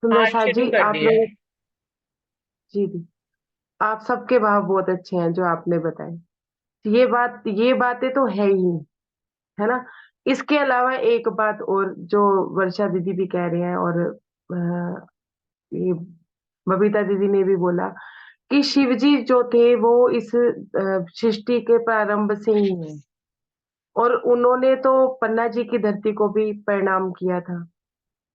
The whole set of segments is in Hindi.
सुंदर हाँ, साथ शुरू जी, कर आप दिया है। लोग। जी जी। आप सबके भाव बहुत अच्छे हैं जो आपने बताए। ये बातें तो है ही, है ना। इसके अलावा एक बात और जो वर्षा दीदी भी कह रहे हैं, और ये बबीता दीदी ने भी बोला कि शिव जी जो थे वो इस सृष्टि के प्रारंभ से ही है। और उन्होंने तो पन्ना जी की धरती को भी प्रणाम किया था।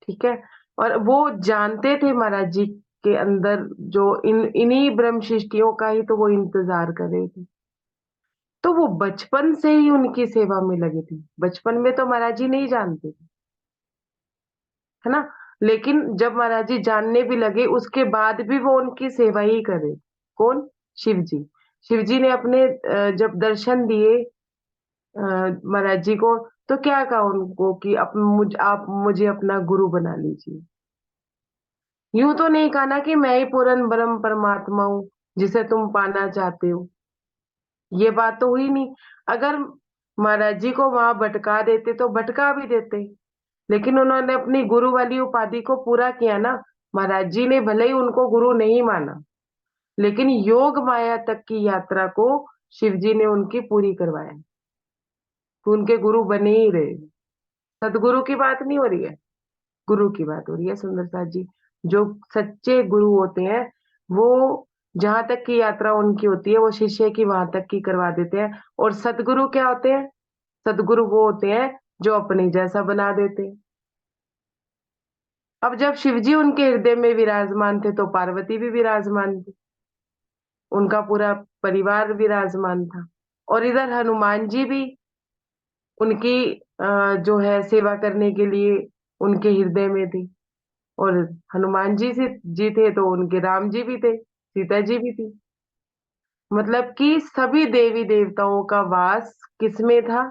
ठीक है। और वो जानते थे महाराज जी के अंदर जो इन्हीं ब्रह्म सृष्टियों का ही तो वो इंतजार कर रहे थे। तो वो बचपन से ही उनकी सेवा में लगे थे। बचपन में तो महाराज जी नहीं जानते थे, है ना। लेकिन जब महाराज जी जानने भी लगे उसके बाद भी वो उनकी सेवा ही करे। कौन? शिव जी। शिव जी ने अपने जब दर्शन दिए महाराज जी को, तो क्या कहा उनको कि आप मुझे अपना गुरु बना लीजिए। यूं तो नहीं कहा ना कि मैं ही पूर्ण ब्रह्म परमात्मा हूँ जिसे तुम पाना चाहते हो। ये बात तो हुई नहीं। अगर महाराज जी को वहां भटका देते तो भटका भी देते, लेकिन उन्होंने अपनी गुरु वाली उपाधि को पूरा किया ना। महाराज जी ने भले ही उनको गुरु नहीं माना, लेकिन योग माया तक की यात्रा को शिव जी ने उनकी पूरी करवाया, तो उनके गुरु बने ही रहे। सदगुरु की बात नहीं हो रही है, गुरु की बात हो रही है सुंदर साथ जी। जो सच्चे गुरु होते हैं वो जहां तक की यात्रा उनकी होती है वो शिष्य की वहां तक की करवा देते हैं। और सदगुरु क्या होते हैं? सदगुरु वो होते हैं जो अपने जैसा बना देते हैं। अब जब शिवजी उनके हृदय में विराजमान थे तो पार्वती भी विराजमान थी, उनका पूरा परिवार विराजमान था। और इधर हनुमान जी भी उनकी जो है सेवा करने के लिए उनके हृदय में थी। और हनुमान जी से जी थे तो उनके राम जी भी थे, सीता जी भी थी। मतलब कि सभी देवी देवताओं का वास किसमें था?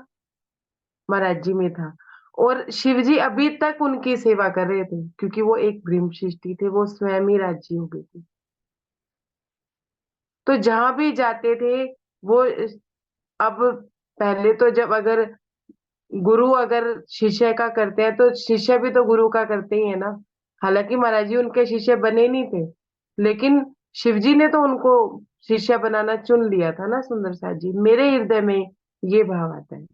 महाराज जी में था। और शिव जी अभी तक उनकी सेवा कर रहे थे, क्योंकि वो एक ब्रह्म सृष्टि थे, वो स्वयं ही राज्य हो गए थे। तो जहां भी जाते थे वो अब पहले तो जब अगर गुरु अगर शिष्य का करते हैं तो शिष्य भी तो गुरु का करते ही है ना। हालांकि महाराज जी उनके शिष्य बने नहीं थे, लेकिन शिवजी ने तो उनको शिष्य बनाना चुन लिया था ना। सुंदर साथ जी, मेरे हृदय में ये भाव आता है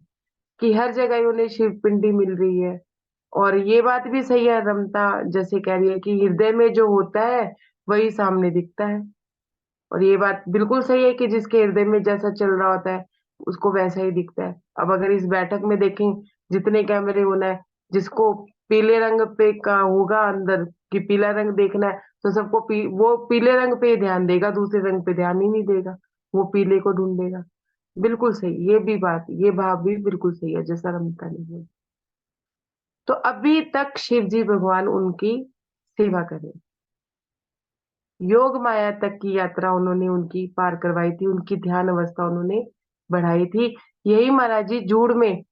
कि हर जगह उन्हें शिव पिंडी मिल रही है। और ये बात भी सही है, रमता जैसे कह रही है कि हृदय में जो होता है वही सामने दिखता है। और ये बात बिल्कुल सही है कि जिसके हृदय में जैसा चल रहा होता है उसको वैसा ही दिखता है। अब अगर इस बैठक में देखें जितने कैमरे होना है, जिसको पीले रंग पे का होगा अंदर कि पीला रंग देखना है, तो सबको वो पीले रंग पे ही ध्यान देगा, दूसरे रंग पे ध्यान ही नहीं देगा, वो पीले को ढूंढेगा। बिल्कुल सही, ये भी बात, ये भाव भी बिल्कुल सही है जैसा रमता ने बोला। तो अभी तक शिव जी भगवान उनकी सेवा करें। योग माया तक की यात्रा उन्होंने उनकी पार करवाई थी, उनकी ध्यान अवस्था उन्होंने बढ़ाई थी। यही महाराज जी जूड़ में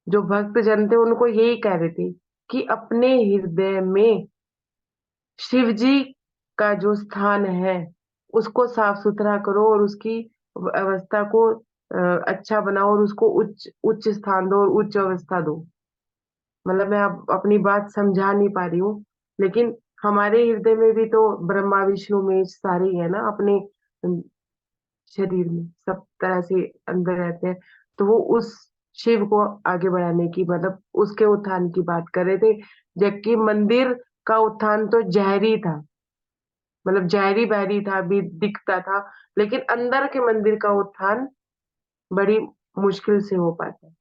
जो भक्त जन थे उनको यही कह रहे थे कि अपने हृदय में शिव जी का जो स्थान है उसको साफ सुथरा करो और उसकी अवस्था को अच्छा बनाओ और उसको उच्च उच्च स्थान दो और उच्च अवस्था दो। मतलब मैं अब अपनी बात समझा नहीं पा रही हूँ, लेकिन हमारे हृदय में भी तो ब्रह्मा विष्णु महेश सारे ही है ना अपने शरीर में, सब तरह से अंदर रहते हैं। तो वो उस शिव को आगे बढ़ाने की, मतलब उसके उत्थान की बात कर रहे थे। जबकि मंदिर का उत्थान तो जहरी था, मतलब जहरी बहरी था भी दिखता था, लेकिन अंदर के मंदिर का उत्थान बड़ी मुश्किल से हो पाता है।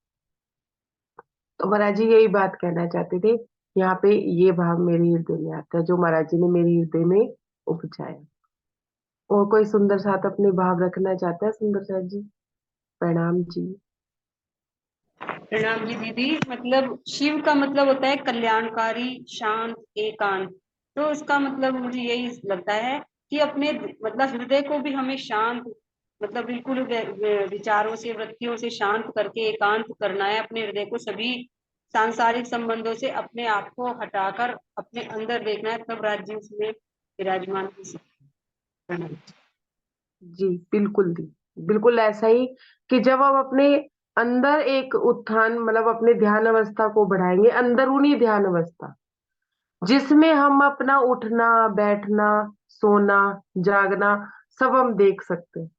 तो महाराज जी यही बात कहना चाहते थे। यहाँ पे ये भाव मेरे हृदय में आता है जो महाराज जी ने मेरे हृदय में उपजाया। और कोई सुंदर साथ अपने भाव रखना चाहता है? सुंदर साथ जी, प्रणाम जी। प्रणाम जी दीदी। मतलब शिव का मतलब होता है कल्याणकारी, शांत, एकांत। तो इसका मतलब मुझे यही लगता है कि अपने मतलब हृदय को भी हमें शांत, मतलब बिल्कुल विचारों से, वृत्तियों से शांत करके एकांत करना है अपने हृदय को। सभी सांसारिक संबंधों से अपने आप को हटाकर अपने अंदर देखना है, तब राज्य उसमें विराजमान हो सकता है। प्रणाम। जी बिल्कुल दी, बिल्कुल ऐसा ही कि जब हम अपने अंदर एक उत्थान, मतलब अपने ध्यान अवस्था को बढ़ाएंगे, अंदरूनी ध्यान अवस्था, जिसमें हम अपना उठना, बैठना, सोना, जागना सब हम देख सकते हैं।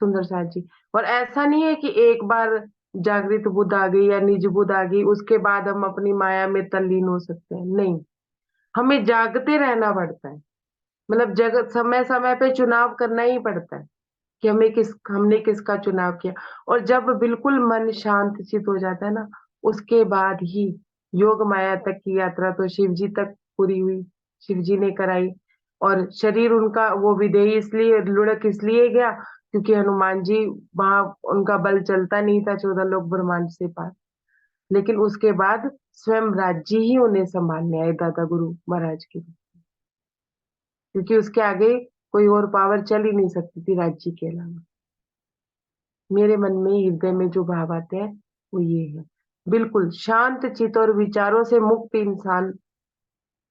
सुंदर साथ जी। और ऐसा नहीं है कि एक बार जागृत बुद्ध आ गई या निज बुद्ध आ गई उसके बाद हम अपनी माया में तल्लीन हो सकते हैं, नहीं। हमें जागते रहना पड़ता है। मतलब जगत समय समय पे चुनाव करना ही पड़ता है कि हमने किसका चुनाव किया। और जब बिल्कुल मन शांत चित हो जाता है ना, उसके बाद ही योग माया तक की यात्रा तो शिव जी तक पूरी हुई, शिव जी ने कराई। और शरीर उनका वो विदेही इसलिए लुढ़क इसलिए गया क्योंकि हनुमान जी वहां उनका बल चलता नहीं था 14 लोक ब्रह्मांड से पार। लेकिन उसके बाद स्वयं राज्य ही उन्हें संभालने आए दादा गुरु महाराज के, क्योंकि उसके आगे कोई और पावर चल ही नहीं सकती थी राज्य के अलावा। मेरे मन में हृदय में जो भाव आते हैं वो ये है। बिल्कुल शांत चित और विचारों से मुक्त इंसान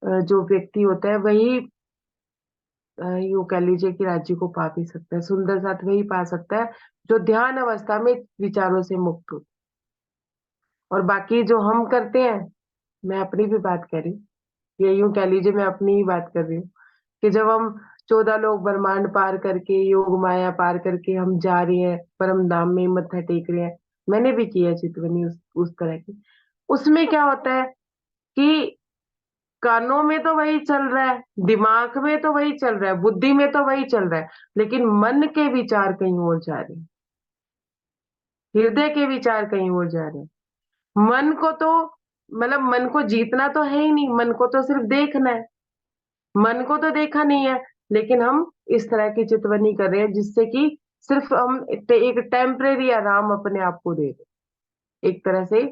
जो व्यक्ति होता है वही यूं कह लीजिए कि राज्य को पा भी सकता है। सुंदर साथ वही पा सकता है जो ध्यान अवस्था में विचारों से मुक्त हो। और बाकी जो हम करते हैं, मैं अपनी भी बात कर रही हूँ, ये यूं कह लीजिए मैं अपनी ही बात कर रही हूँ कि जब हम 14 लोक ब्रह्मांड पार करके योग माया पार करके हम जा रहे हैं परम धाम में मत्था टेक रहे हैं। मैंने भी किया चितवनी उस तरह की। उसमें क्या होता है कि कानों में तो वही चल रहा है, दिमाग में तो वही चल रहा है, बुद्धि में तो वही चल रहा है, लेकिन मन के विचार कहीं और जा रहे हैं, हृदय के विचार कहीं और जा रहे हैं। मन को तो मतलब मन को जीतना तो है ही नहीं, मन को तो सिर्फ देखना है। मन को तो देखा नहीं है, लेकिन हम इस तरह की चितवनी कर रहे हैं जिससे कि सिर्फ हम एक टेम्परेरी आराम अपने आप को दे रहे हैं। एक तरह से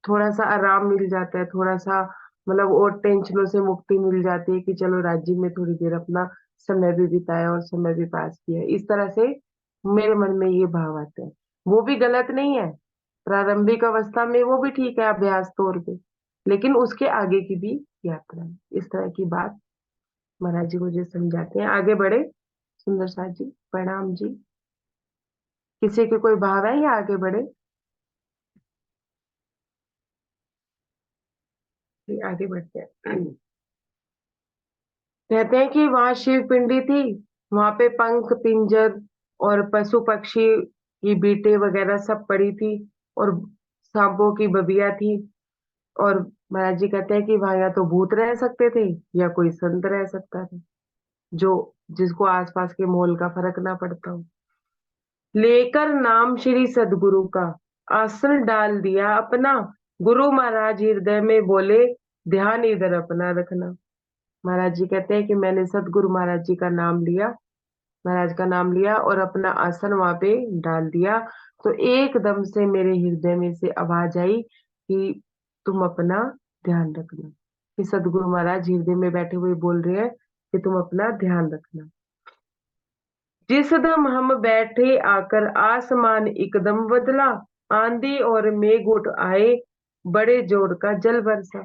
थोड़ा सा आराम मिल जाता है, थोड़ा सा मतलब और टेंशनों से मुक्ति मिल जाती है कि चलो राज्य में थोड़ी देर अपना समय भी बिताया और समय भी पास किया। इस तरह से मेरे मन में ये भाव आते हैं। वो भी गलत नहीं है, प्रारंभिक अवस्था में वो भी ठीक है अभ्यास तौर पे, लेकिन उसके आगे की भी यात्रा है। इस तरह की बात महाराज जी मुझे समझाते हैं। आगे बढ़े सुंदर साथ जी, प्रणाम जी। किसी के कोई भाव है या आगे बढ़े? जी, आगे बढ़ते हैं। कहते हैं कि वहां शिव पिंडी थी, वहां पे पंख पिंजर और पशु पक्षी की बीटें वगैरह सब पड़ी थी, और सांपों की बबिया थी। और महाराज जी कहते हैं कि वहां या तो भूत रह सकते थे या कोई संत रह सकता था, जो जिसको आसपास के माहौल का फर्क ना पड़ता हो। लेकर नाम श्री सदगुरु का आसन डाल दिया अपना, गुरु महाराज हृदय में बोले ध्यान इधर अपना रखना। महाराज जी कहते हैं कि मैंने सदगुरु महाराज जी का नाम लिया, महाराज का नाम लिया और अपना आसन वहां पे डाल दिया। तो एकदम से मेरे हृदय में से आवाज आई कि तुम अपना ध्यान रखना। कि सदगुरु महाराज हृदय में बैठे हुए बोल रहे हैं कि तुम अपना ध्यान रखना। जिस दम हम बैठे आकर आसमान एकदम बदला, आंधी और मेघ उठ आए, बड़े जोर का जल बरसा।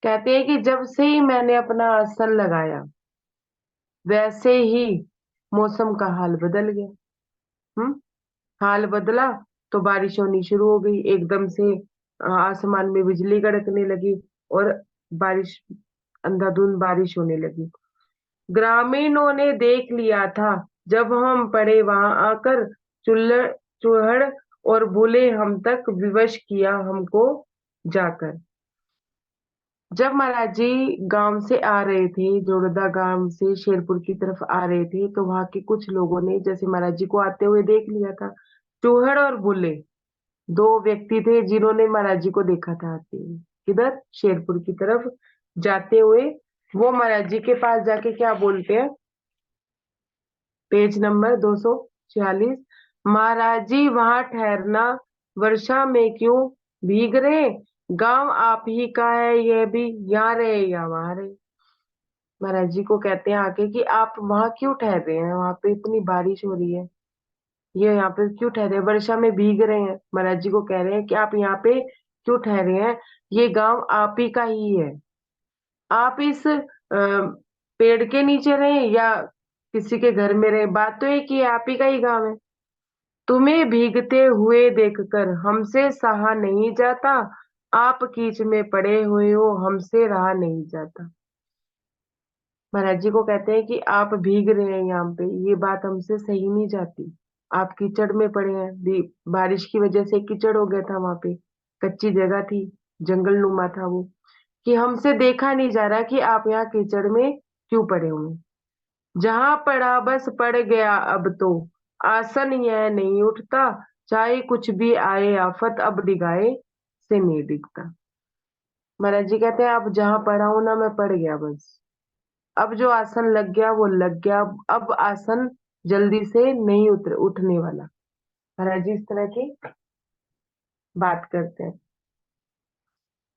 कहते हैं कि जब से ही मैंने अपना आसन लगाया वैसे ही मौसम का हाल बदल गया। हम्म। हाल बदला तो बारिश होनी शुरू हो गई एकदम से। आसमान में बिजली कड़कने लगी और बारिश, अंधाधुंध बारिश होने लगी। ग्रामीणों ने देख लिया था जब हम पड़े वहां आकर, चुल्ल चूहड़ और बोले हम तक विवश किया हमको जाकर। जब महाराज जी गांव से आ रहे थे, जोरदा गांव से शेरपुर की तरफ आ रहे थे, तो वहां के कुछ लोगों ने जैसे महाराज जी को आते हुए देख लिया था। चूहड़ और बुल्ले दो व्यक्ति थे जिन्होंने महाराज जी को देखा था आते हुए, किधर शेरपुर की तरफ जाते हुए। वो महाराज जी के पास जाके क्या बोलते हैं, पेज नंबर 246, महाराज जी वहां ठहरना, वर्षा में क्यों भीग रहे, गांव आप ही का है यह भी, यहाँ रहे या वहां रहे। महाराज जी को कहते हैं आके कि आप वहां क्यों ठहर रहे हैं, वहां पे इतनी बारिश हो रही है, ये यहाँ पे क्यों ठहरे, वर्षा में भीग रहे हैं। महाराज जी को कह रहे हैं कि आप यहाँ पे क्यों ठहरे हैं, ये गांव आप ही का ही है। आप इस पेड़ के नीचे रहे या किसी के घर में रहे, बात तो एक ही है, आप ही का ही गांव है। तुम्हें भीगते हुए देखकर हमसे सहा नहीं जाता, आप कीच में पड़े हुए हो, हमसे रहा नहीं जाता। महाराज जी को कहते हैं कि आप भीग रहे हैं यहाँ पे, ये बात हमसे सही नहीं जाती। आप कीचड़ में पड़े हैं, बारिश की वजह से कीचड़ हो गया था वहां पे, कच्ची जगह थी, जंगल नुमा था वो, कि हमसे देखा नहीं जा रहा कि आप यहाँ कीचड़ में क्यों पड़े हुए हैं। जहां पड़ा बस पड़ गया अब तो, आसन यह नहीं उठता, चाहे कुछ भी आए आफत, अब डिगाए से नहीं दिखता। महाराज जी कहते हैं अब जहां पड़ा हूं ना, मैं पड़ गया बस। अब जो आसन लग गया वो लग गया, अब आसन जल्दी से नहीं उठने वाला। महाराज जी इस तरह की बात करते हैं।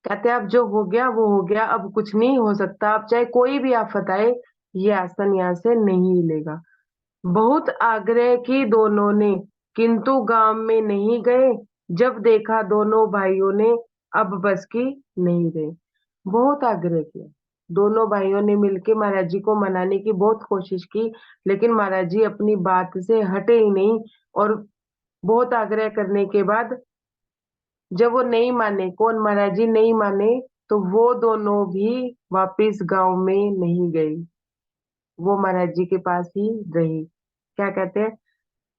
कहते हैं अब जो हो गया वो हो गया, अब कुछ नहीं हो सकता, अब चाहे कोई भी आफत आए, ये आसन यहाँ से नहीं हिलेगा। बहुत आग्रह की दोनों ने, किंतु गांव में नहीं गए, जब देखा दोनों भाइयों ने, अब बस की नहीं रहे। बहुत आग्रह किया, दोनों भाइयों ने मिलके महाराज जी को मनाने की बहुत कोशिश की, लेकिन महाराज जी अपनी बात से हटे ही नहीं। और बहुत आग्रह करने के बाद जब वो नहीं माने, कौन, महाराज जी नहीं माने, तो वो दोनों भी वापिस गांव में नहीं गए, वो महाराज जी के पास ही रही। क्या कहते हैं,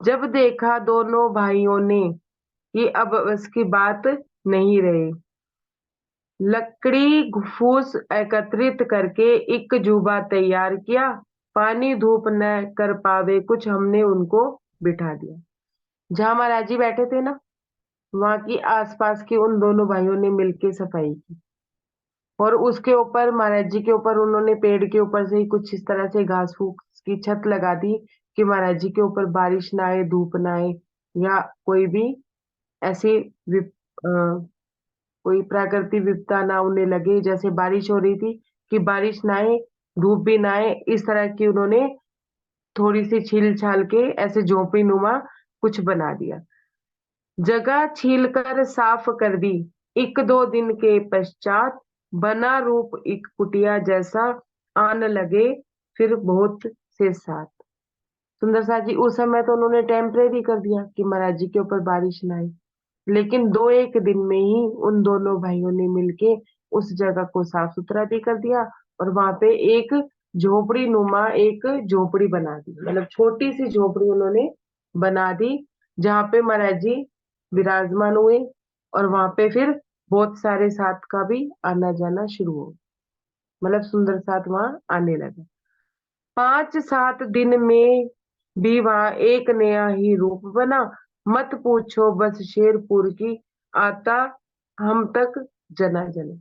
जब देखा दोनों भाइयों ने कि अब उसकी बात नहीं रहे, लकड़ी फूस एकत्रित करके एक जुबा तैयार किया, पानी धूप न कर पावे कुछ, हमने उनको बिठा दिया। जहां महाराज जी बैठे थे ना, वहां की आसपास की उन दोनों भाइयों ने मिलके सफाई की, और उसके ऊपर महाराज जी के ऊपर उन्होंने पेड़ के ऊपर से ही कुछ इस तरह से घास फूस की छत लगा दी कि महाराज जी के ऊपर बारिश ना आए, धूप ना आए, या कोई भी ऐसी कोई प्राकृतिक विपदा ना उन्हें लगे। जैसे बारिश हो रही थी, कि बारिश ना आए, धूप भी ना आए, इस तरह की उन्होंने थोड़ी सी छील छाल के ऐसे झोपड़ी नुमा कुछ बना दिया। जगह छील कर साफ कर दी, एक दो दिन के पश्चात बना रूप एक कुटिया जैसा, आन लगे फिर बहुत से साथ। सुंदर सा जी उस समय तो उन्होंने टेम्परेरी कर दिया कि महाराज जी के ऊपर बारिश ना आए, लेकिन दो एक दिन में ही उन दोनों भाइयों ने मिलके उस जगह को साफ सुथरा भी कर दिया, और वहां पे एक झोपड़ी नुमा एक झोपड़ी बना दी, मतलब छोटी सी झोपड़ी उन्होंने बना दी, जहाँ पे महाराज जी विराजमान हुए। और वहां पे फिर बहुत सारे साथ का भी आना जाना शुरू हो, मतलब सुंदर साथ वहां आने लगे। 5-7 दिन में भी वहां एक नया ही रूप बना, मत पूछो बस शेरपुर की, आता हम तक जना जने।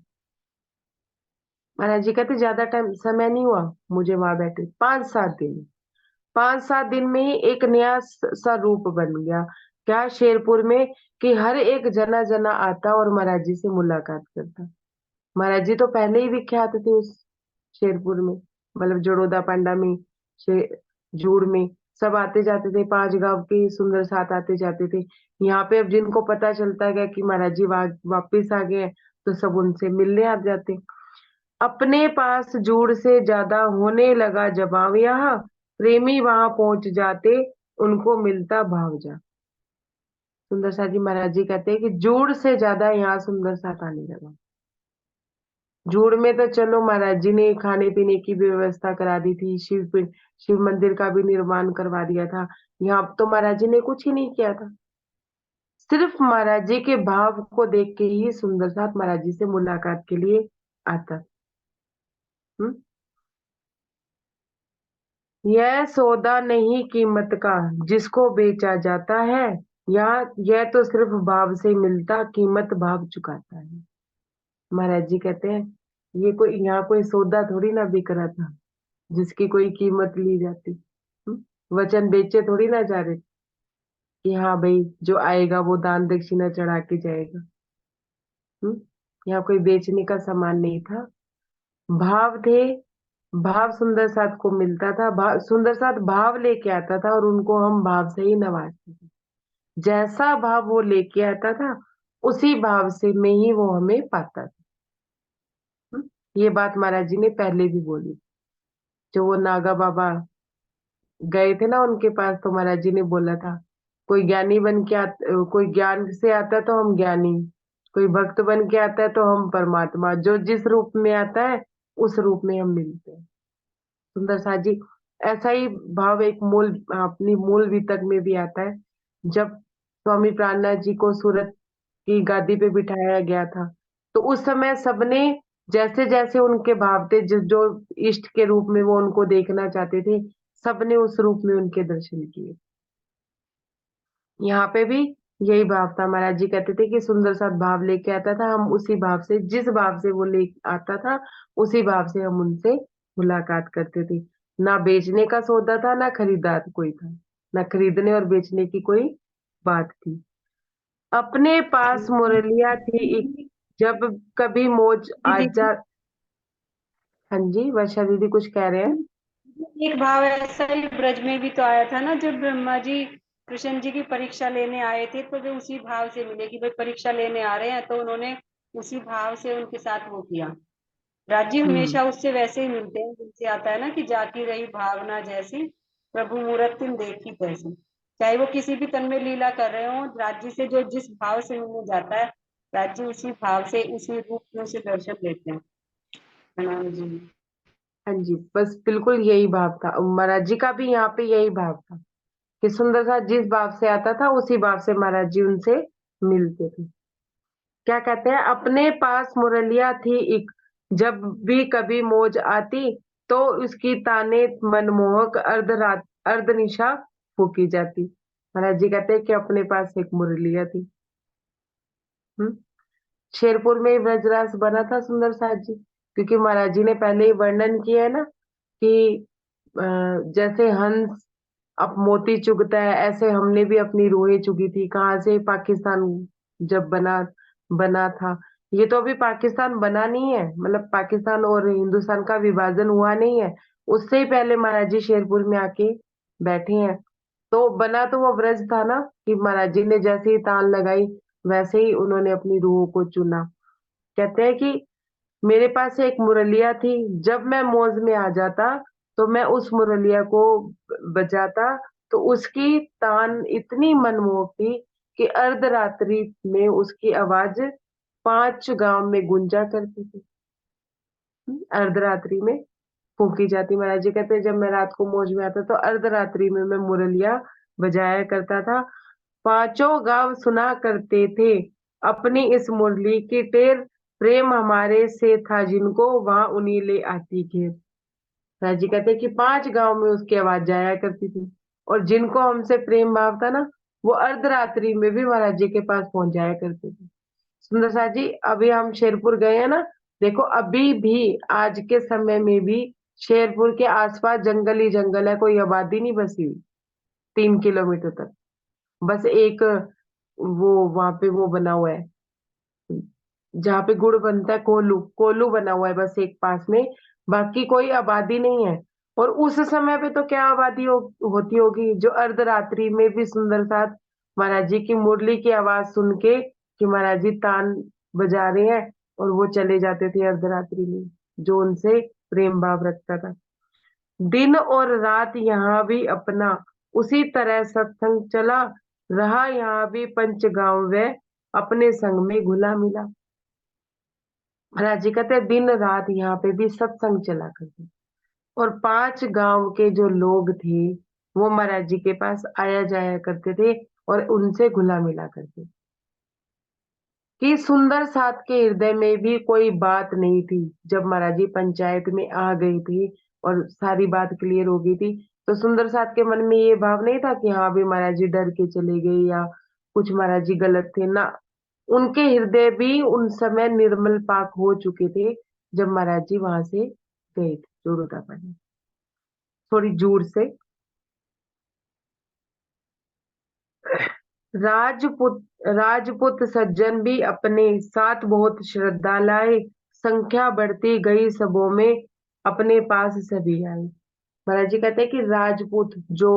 महाराज जी कहते ज्यादा टाइम समय नहीं हुआ मुझे वहां बैठे, 5-7 दिन, 5-7 दिन में ही एक नया सा रूप बन गया। क्या, शेरपुर में, कि हर एक जना जना आता और महाराज जी से मुलाकात करता। महाराज जी तो पहले ही विख्यात थे उस शेरपुर में, मतलब जड़ोदा पांडा में, जूड़ में, सब आते जाते थे, 5 गांव के सुंदर साथ आते जाते थे। यहाँ पे अब जिनको पता चलता गया कि महाराज जी वापिस आ गए हैं, तो सब उनसे मिलने आ जाते। अपने पास जूड़ से ज्यादा होने लगा जमाव यहाँ, प्रेमी वहां पहुंच जाते, उनको मिलता भाव जा। सुंदर सा जी महाराज जी कहते हैं कि जूड़ से ज्यादा यहाँ सुंदर साथ आने लगा। जूड़ में तो चलो महाराज जी ने खाने पीने की भी व्यवस्था करा दी थी, शिव मंदिर का भी निर्माण करवा दिया था। यहाँ तो महाराज जी ने कुछ ही नहीं किया था, सिर्फ महाराज जी के भाव को देख के ही सुंदर साथ महाराज जी से मुलाकात के लिए आता। हम्म? यह सौदा नहीं कीमत का, जिसको बेचा जाता है, यह तो सिर्फ भाव से मिलता, कीमत भाव चुकाता है। महाराज जी कहते हैं ये कोई, यहाँ कोई सौदा थोड़ी ना बिक रहा था जिसकी कोई कीमत ली जाती। वचन बेचे थोड़ी ना जा रहे कि हाँ भाई जो आएगा वो दान दक्षिणा चढ़ा के जाएगा। हम्म? यहाँ कोई बेचने का सामान नहीं था, भाव थे। भाव सुंदर साथ को मिलता था, भाव सुंदर साथ भाव लेके आता था, और उनको हम भाव से ही नवाजते थे। जैसा भाव वो लेके आता था, उसी भाव से में ही वो हमें पाता था। हम्म? ये बात महाराज जी ने पहले भी बोली, जो वो नागा बाबा गए थे ना उनके पास, तो महाराज जी ने बोला था, कोई ज्ञानी बन के कोई ज्ञान से आता तो हम ज्ञानी, कोई भक्त बन के आता है तो हम परमात्मा, जो जिस रूप में आता है उस रूप में हम मिलते हैं। सुंदर साथ जी, ऐसा ही भाव एक मूल, अपनी मूल वितक में भी आता है। जब स्वामी प्राणनाथ जी को सूरत की गादी पे बिठाया गया था, तो उस समय सबने, जैसे जैसे उनके भाव थे, जो जो इष्ट के रूप में वो उनको देखना चाहते थे, सबने उस रूप में उनके दर्शन किए। यहाँ पे भी यही भाव था। महाराज जी कहते थे कि सुंदर सा भाव लेके आता था, हम उसी भाव से, जिस भाव से वो ले आता था, उसी भाव से हम उनसे मुलाकात करते थे। ना बेचने का सौदा था, ना खरीदार कोई था, ना खरीदने और बेचने की कोई बात थी। अपने पास मुरलिया थी एक, जब कभी मौज आ दीदी, जा। हाँ जी, वर्षा दीदी कुछ कह रहे हैं। एक भाव ऐसा ही ब्रज में भी तो आया था ना, जब ब्रह्मा जी कृष्ण जी की परीक्षा लेने आए थे, तो वे उसी भाव से मिले कि भाई परीक्षा लेने आ रहे हैं, तो उन्होंने उसी भाव से उनके साथ वो किया। राजी हम्म। हमेशा उससे वैसे ही मिलते हैं जिनसे आता है ना कि जाकी रही भावना जैसी, प्रभु मूरत तुम देखी तैसी। चाहे वो किसी भी तन में लीला कर रहे हो, राज्य से जो जिस भाव से मिलने जाता है, राज्य उसी भाव से उसी रूप में उसे दर्शन देते हैं। प्रणाम जी। हाँ जी, बस बिल्कुल यही भाव था महाराज जी का भी, यहाँ पे यही भाव था कि सुंदर सा जिस भाव से आता था, उसी भाव से महाराज जी उनसे मिलते थे। क्या कहते हैं, अपने पास मुरलिया थी एक, जब भी कभी मौज आती, तो उसकी ताने मनमोहक अर्धरात अर्धनिशा फूकी जाती। महाराज जी कहते हैं कि अपने पास एक मुरलिया थी। हम्म। शेरपुर में ही ब्रजरास बना था सुंदर साथ जी, क्योंकि महाराज जी ने पहले ही वर्णन किया है ना कि जैसे हंस अब मोती चुगता है, ऐसे हमने भी अपनी रूहें चुगी थी। कहाँ से, पाकिस्तान जब बना था। ये तो अभी पाकिस्तान बना नहीं है, मतलब पाकिस्तान और हिंदुस्तान का विभाजन हुआ नहीं है, उससे ही पहले महाराज जी शेरपुर में आके बैठे हैं। तो बना तो वो ब्रज था ना, कि महाराज जी ने जैसे ही तान लगाई, वैसे ही उन्होंने अपनी रूहों को चुना। कहते हैं कि मेरे पास एक मुरलिया थी, जब मैं मौज में आ जाता, तो मैं उस मुरलिया को बजाता, तो उसकी तान इतनी मनमोहक थी कि अर्धरात्रि में उसकी आवाज 5 गांव में गूंजा करती थी। अर्धरात्रि में फूकी जाती। महाराज जी कहते हैं जब मैं रात को मौज में आता, तो अर्धरात्रि में मैं मुरलिया बजाया करता था। 5 गांव सुना करते थे अपनी इस मुरली की टेर, प्रेम हमारे से था जिनको, वहां उन्हीं ले आती घेर। राजी कहते हैं कि 5 गांव में उसकी आवाज जाया करती थी, और जिनको हमसे प्रेम भाव था ना, वो अर्धरात्रि में भी महाराज जी के पास पहुंच जाया करते थे। सुंदर साथ जी, अभी हम शेरपुर गए हैं ना, देखो अभी भी, आज के समय में भी शेरपुर के आसपास जंगल ही जंगल है, कोई आबादी नहीं बसी हुई 3 किलोमीटर तक। बस एक वो वहां पे वो बना हुआ है, जहाँ पे गुड़ बनता है, कोल्लू कोल्लू बना हुआ है बस एक पास में, बाकी कोई आबादी नहीं है। और उस समय पे तो क्या आबादी होती होगी, जो अर्धरात्रि में भी सुंदर साथ महाराज जी की मुरली की आवाज सुन के, कि महाराज जी तान बजा रहे हैं, और वो चले जाते थे अर्धरात्रि में, जो उनसे प्रेम भाव रखता था। दिन और रात यहाँ भी अपना उसी तरह सत्संग चला रहा, यहाँ भी पंचगांव वे अपने संग में घुला मिला। महाराज जी कहते हैं दिन रात यहाँ पे भी सत्संग चला करते, और 5 गांव के जो लोग थे, वो महाराज जी के पास आया जाया करते थे, और उनसे घुला मिला करते। कि सुंदर साथ के हृदय में भी कोई बात नहीं थी। जब महाराज जी पंचायत में आ गई थी और सारी बात क्लियर हो गई थी, तो सुंदर साथ के मन में ये भाव नहीं था कि हाँ भी महाराज जी डर के चले गए, या कुछ महाराज जी गलत थे ना। उनके हृदय भी उन समय निर्मल पाक हो चुके थे, जब महाराज जी वहां से गए थे जोड़ोदा पानी, थोड़ी दूर से। राजपूत राजपूत सज्जन भी अपने साथ बहुत श्रद्धा लाए, संख्या बढ़ती गई सबों में, अपने पास सभी आए। महाराज जी कहते हैं कि राजपूत जो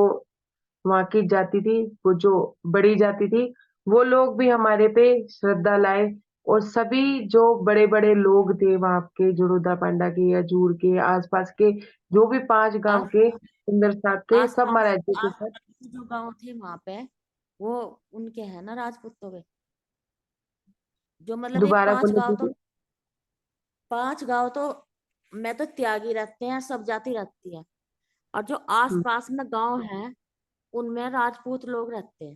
वहां की जाति थी, वो जो बड़ी जाति थी, वो लोग भी हमारे पे श्रद्धा लाए, और सभी जो बड़े बड़े लोग थे वहां के, जोड़ोदा पांडा के या जूर के आसपास के, जो भी 5 गांव आस के सुंदर साथ थे, आस सब पास महाराज जी के आस साथ। पास के जो गांव थे वहां पे, वो उनके हैं ना राजपूतों के। जो मतलब एक दोबारा बोलो दीदी। 5 गांव तो में तो त्यागी रहते हैं, सब जाति रहती है। और जो आस हम्म। पास में गांव है उनमें राजपूत लोग रहते हैं।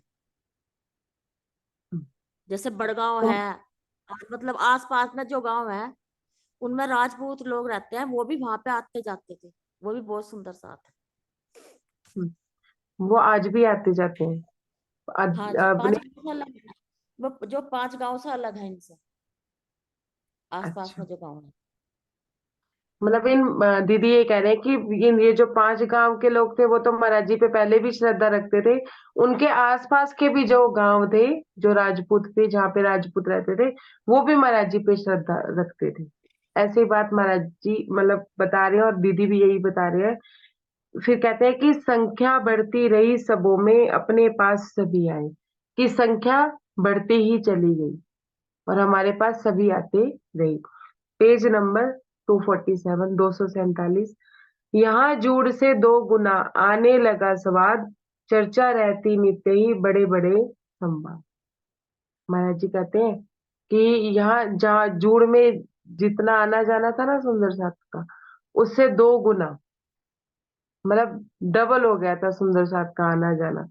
हम्म। जैसे बड़गांव तो है, और मतलब आस पास में जो गांव है उनमें राजपूत लोग रहते हैं, वो भी वहां पे आते जाते थे। वो भी बहुत सुंदर सा था। वो आज भी आते जाते हैं। हाँ जी, अपने। 5 गांव से अलग है। वो जो 5 गांव से अलग है इनसे, आस पास अच्छा। में जो गांव है। मतलब दीदी ये कह रहे हैं कि इन ये जो 5 गांव के लोग थे वो तो महाराज जी पे पहले भी श्रद्धा रखते थे। उनके आसपास के भी जो गांव थे, जो राजपूत थे, जहाँ पे राजपूत रहते थे, वो भी महाराज जी पे श्रद्धा रखते थे। ऐसी बात महाराज जी मतलब बता रहे हैं, और दीदी भी यही बता रहे हैं। फिर कहते हैं कि संख्या बढ़ती रही सबों में अपने पास सभी आए। कि संख्या बढ़ती ही चली गई और हमारे पास सभी आते गए। Page number 247, 247। यहाँ जूड़ से 2 गुना आने लगा स्वाद, चर्चा रहती नित्य ही बड़े बड़े संवाद। महाराज जी कहते हैं कि यहाँ जहाँ जूड़ में जितना आना जाना था ना सुंदर साथ का, उससे 2 गुना, मतलब डबल हो गया था सुंदर साथ का आना जाना।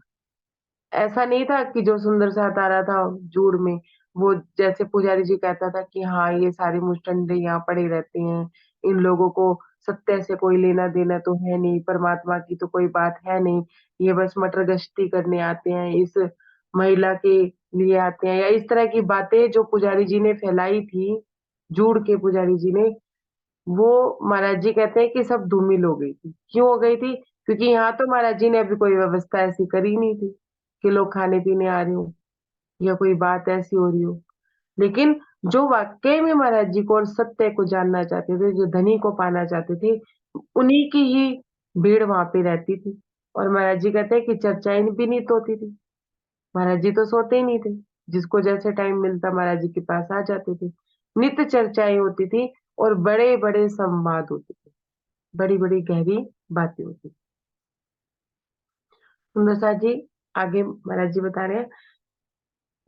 ऐसा नहीं था कि जो सुंदर साथ आ रहा था जूड़ में, वो जैसे पुजारी जी कहता था कि हाँ ये सारे मुस्टंडे यहाँ पड़े रहते हैं, इन लोगों को सत्य से कोई लेना देना तो है नहीं, परमात्मा की तो कोई बात है नहीं, ये बस मटर गश्ती करने आते हैं, इस महिला के लिए आते हैं, या इस तरह की बातें जो पुजारी जी ने फैलाई थी, जूड़ के पुजारी जी ने, वो महाराज जी कहते हैं कि सब धूमिल हो गई थी। क्यों हो गई थी? क्योंकि यहाँ तो महाराज जी ने अभी कोई व्यवस्था ऐसी करी नहीं थी कि लोग खाने पीने आ रहे हो या कोई बात ऐसी हो रही हो। लेकिन जो वाकई में महाराज जी को और सत्य को जानना चाहते थे, जो धनी को पाना चाहते थे, उन्हीं की ही भीड़ वहां पे रहती थी। और महाराज जी कहते हैं कि चर्चाएं भी नहीं तो होती थी। महाराज जी तो सोते ही नहीं थे, जिसको जैसे टाइम मिलता महाराज जी के पास आ जाते थे। नित्य चर्चाएं होती थी और बड़े बड़े संवाद होते थे, बड़ी बड़ी गहरी बातें होती थी। सुंदर सा जी आगे महाराज जी बता रहे हैं,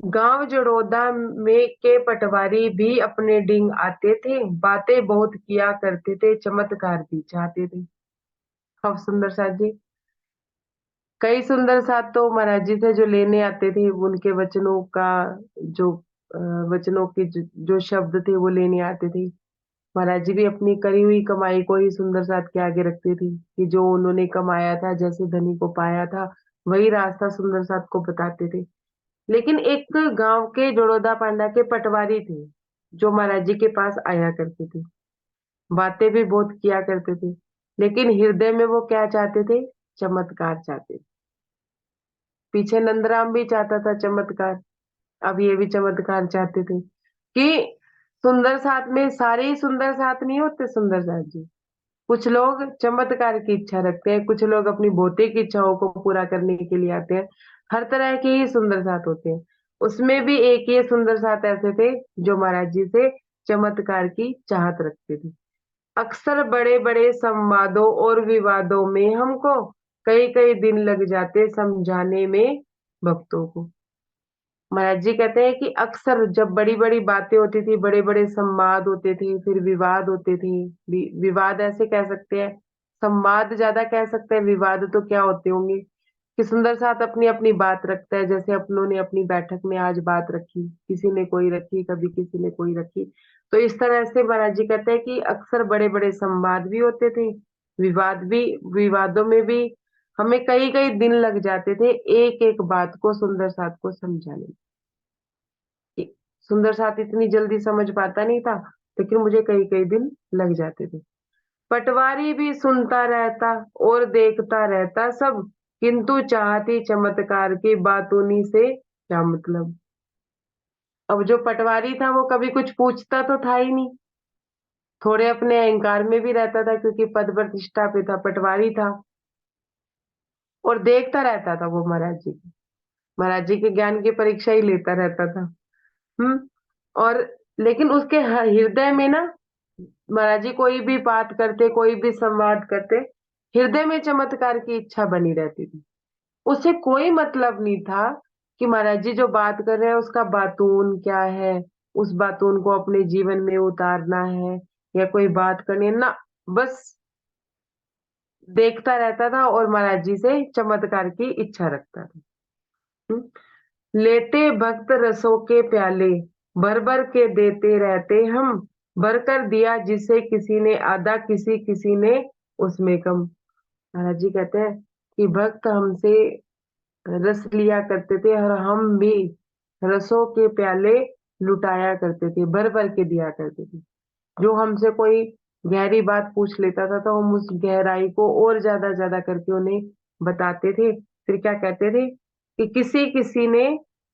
गांव जड़ौदा में के पटवारी भी अपने डिंग आते थे, बातें बहुत किया करते थे, चमत्कार भी चाहते थे। अब सुंदर सा जी, कई सुंदर साथ तो महाराज जी से जो लेने आते थे, उनके वचनों का जो वचनों के जो शब्द थे वो लेने आते थे। महाराज जी भी अपनी करी हुई कमाई को ही सुंदर साथ के आगे रखते थे कि जो उन्होंने कमाया था, जैसे धनी को पाया था, वही रास्ता सुंदर साथ को बताते थे। लेकिन एक गांव के जड़ोदा पांडा के पटवारी थे, जो महाराज जी के पास आया करते थे, बातें भी बहुत किया करते थे, लेकिन हृदय में वो क्या चाहते थे? चमत्कार चाहते थे। पीछे नंदराम भी चाहता था चमत्कार, अब ये भी चमत्कार चाहते थे कि सुंदर साथ में सारे ही सुंदर साथ नहीं होते सुंदर साथ जी। कुछ लोग चमत्कार की इच्छा रखते हैं, कुछ लोग अपनी भौतिक इच्छाओं को पूरा करने के लिए आते हैं। हर तरह के ही सुंदर साथ होते हैं। उसमें भी एक ये सुंदर साथ ऐसे थे जो महाराज जी से चमत्कार की चाहत रखते थे। अक्सर बड़े बड़े संवादों और विवादों में हमको कई कई दिन लग जाते समझाने में भक्तों को। महाराज जी कहते हैं कि अक्सर जब बड़ी बड़ी बातें होती थी, बड़े बड़े संवाद होते थे, फिर विवाद होते थे। विवाद ऐसे कह सकते हैं, संवाद ज्यादा कह सकते हैं, विवाद तो क्या होते होंगे कि सुंदर साथ अपनी अपनी बात रखता है। जैसे अपनों ने अपनी बैठक में आज बात रखी, किसी ने कोई रखी, कभी किसी ने कोई रखी। तो इस तरह से महाराज जी कहते हैं कि अक्सर बड़े बड़े संवाद भी होते थे, विवाद भी, विवादों में भी हमें कई कई दिन लग जाते थे एक एक बात को सुंदर साथ को समझाने में। सुंदर साथ इतनी जल्दी समझ पाता नहीं था, लेकिन मुझे कई कई दिन लग जाते थे। पटवारी भी सुनता रहता और देखता रहता सब, किंतु चाहती चमत्कार की बातूनी से क्या मतलब। अब जो पटवारी था वो कभी कुछ पूछता तो था ही नहीं, थोड़े अपने अहंकार में भी रहता था क्योंकि पद प्रतिष्ठा पे था, पटवारी था, और देखता रहता था वो महाराज जी की, महाराज जी के ज्ञान की परीक्षा ही लेता रहता था। हम्म। और लेकिन उसके हृदय में ना, महाराज जी कोई भी बात करते, कोई भी संवाद करते, हृदय में चमत्कार की इच्छा बनी रहती थी। उसे कोई मतलब नहीं था कि महाराज जी जो बात कर रहे हैं उसका बातून क्या है, उस बातों को अपने जीवन में उतारना है या कोई बात करनी है ना, बस देखता रहता था और महाराज जी से चमत्कार की इच्छा रखता था। लेते भक्त रसों के प्याले, भर भर के देते रहते हम, भर कर दिया जिसे किसी ने आधा, किसी किसी ने उसमें कम। महाराज जी कहते हैं कि भक्त हमसे रस लिया करते थे और हम भी रसों के प्याले लुटाया करते थे, भर भर के दिया करते थे। जो हमसे कोई गहरी बात पूछ लेता था तो हम उस गहराई को और ज्यादा करके उन्हें बताते थे। फिर क्या कहते थे कि किसी किसी ने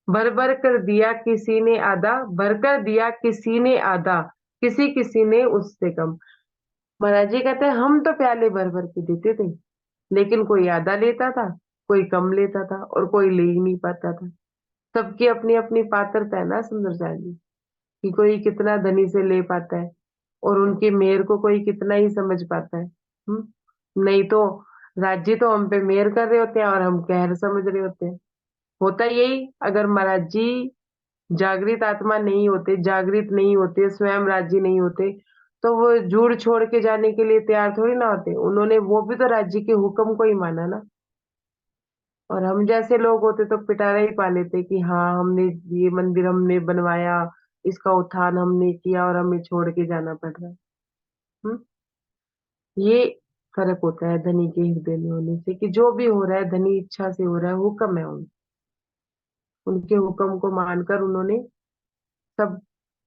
भर भर कर दिया, किसी ने आधा, भर कर दिया किसी ने आधा, किसी किसी ने उससे कम। महाराज जी कहते हैं हम तो प्याले भर भर के देते थे, लेकिन कोई आधा लेता था, कोई कम लेता था और कोई ले ही नहीं पाता था। सबकी अपनी अपनी पात्रता है ना सुंदर जी, कि कोई कितना धनी से ले पाता है और उनकी मेहर को कोई कितना ही समझ पाता है। नहीं तो राज्य तो हम पे मेहर कर रहे होते हैं और हम कहर समझ रहे होते हैं। होता यही, अगर महाराज जी जागृत आत्मा नहीं होते, जागृत नहीं होते, स्वयं राज्य नहीं होते, तो वो जूड़ छोड़ के जाने के लिए तैयार थोड़ी ना होते। उन्होंने वो भी तो राज्य के हुक्म को ही माना ना। और हम जैसे लोग होते तो पिटारा ही पा लेते कि हाँ हमने ये मंदिर हमने बनवाया, इसका उत्थान हमने किया और हमें छोड़ के जाना पड़ रहा है। हम्म? ये फर्क होता है धनी के हृदय में होने से, कि जो भी हो रहा है धनी इच्छा से हो रहा है, हुक्म है उनके हुक्म को मानकर उन्होंने सब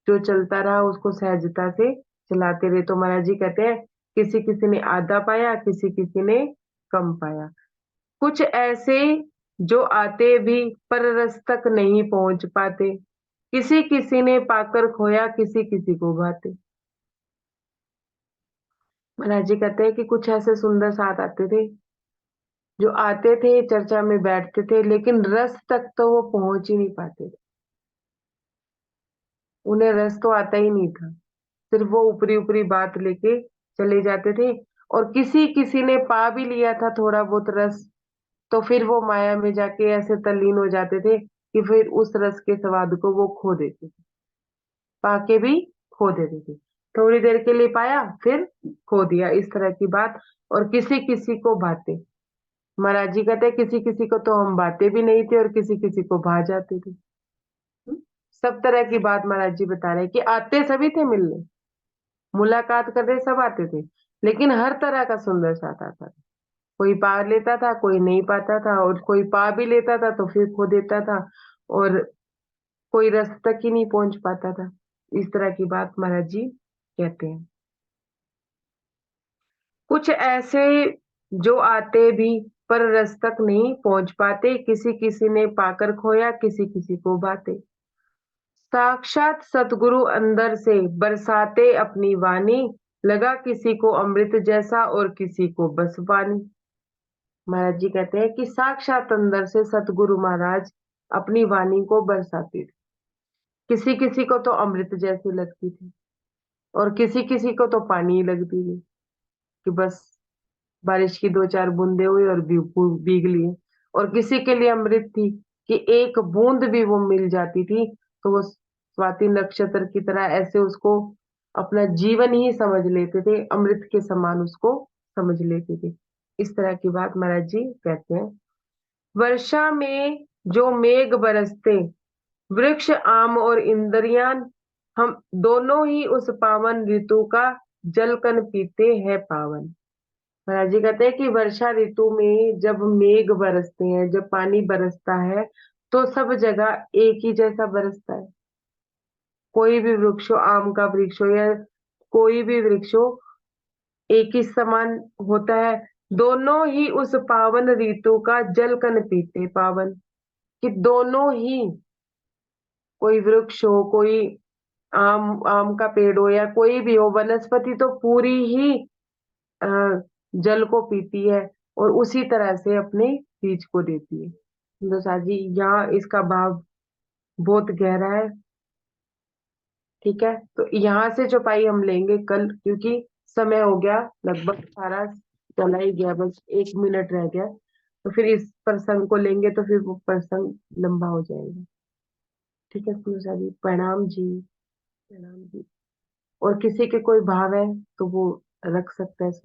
जो चलता रहा उसको सहजता से चलाते रहे। तो महाराज जी कहते हैं किसी किसी ने आधा पाया, किसी किसी ने कम पाया। कुछ ऐसे जो आते भी पर रस तक नहीं पहुंच पाते, किसी किसी ने पाकर खोया, किसी किसी को भाते। महाराज जी कहते हैं कि कुछ ऐसे सुंदर साथ आते थे, जो आते थे चर्चा में बैठते थे, लेकिन रस तक तो वो पहुंच ही नहीं पाते थे। उन्हें रस तो आता ही नहीं था, सिर्फ वो ऊपरी ऊपरी बात लेके चले जाते थे। और किसी किसी ने पा भी लिया था थोड़ा बहुत रस, तो फिर वो माया में जाके ऐसे तल्लीन हो जाते थे कि फिर उस रस के स्वाद को वो खो देते थे। पाके भी खो देते थे, थोड़ी देर के लिए पाया फिर खो दिया, इस तरह की बात। और किसी किसी को भाते, महाराज जी कहते हैं किसी किसी को तो हम भाते भी नहीं थे और किसी किसी को भा जाते थे। सब तरह की बात महाराज जी बता रहे हैं कि आते सभी थे मिलने, मुलाकात करने सब आते थे, लेकिन हर तरह का सुंदर साथ आता था। कोई पा लेता था, कोई नहीं पाता था, और कोई पा भी लेता था तो फिर खो देता था, और कोई रस तक ही नहीं पहुंच पाता था। इस तरह की बात महाराज जी कहते हैं। कुछ ऐसे जो आते भी पर रस तक नहीं पहुंच पाते, किसी किसी ने पाकर खोया, किसी किसी को बाते। साक्षात सतगुरु अंदर से बरसाते अपनी वाणी, लगा किसी को अमृत जैसा और किसी को बस पानी। महाराज जी कहते हैं कि साक्षात अंदर से सतगुरु महाराज अपनी वाणी को बरसाते थे। किसी किसी को तो अमृत जैसी लगती थी और किसी किसी को तो पानी ही लगती थी, कि बस बारिश की दो चार बूंदे हुई और भीग लिए। और किसी के लिए अमृत थी कि एक बूंद भी वो मिल जाती थी तो वो स्वाति नक्षत्र की तरह ऐसे उसको अपना जीवन ही समझ लेते थे, अमृत के समान उसको समझ लेते थे। इस तरह की बात महाराज जी कहते हैं। वर्षा में जो मेघ बरसते, वृक्ष आम और इंद्रियां, हम दोनों ही उस पावन ऋतु का जल कन पीते हैं पावन। महाराज जी कहते हैं कि वर्षा ऋतु में जब मेघ बरसते हैं, जब पानी बरसता है, तो सब जगह एक ही जैसा बरसता है। कोई भी वृक्ष हो, आम का वृक्ष हो या कोई भी वृक्ष हो, एक ही समान होता है। दोनों ही उस पावन ऋतु का जल कन पीते पावन, कि दोनों ही, कोई वृक्ष हो, कोई आम आम का पेड़ हो या कोई भी हो, वनस्पति तो पूरी ही अ, जल को पीती है और उसी तरह से अपने बीज को देती है। तो साजी यहाँ इसका भाव बहुत गहरा है। ठीक है, तो यहाँ से चौपाई हम लेंगे कल, क्योंकि समय हो गया लगभग सारा चला ही गया, बस 1 मिनट रह गया। तो फिर इस प्रसंग को लेंगे तो फिर वो प्रसंग लंबा हो जाएगा। ठीक है सुनीता जी, प्रणाम जी। प्रणाम जी। और किसी के कोई भाव है तो वो रख सकता है।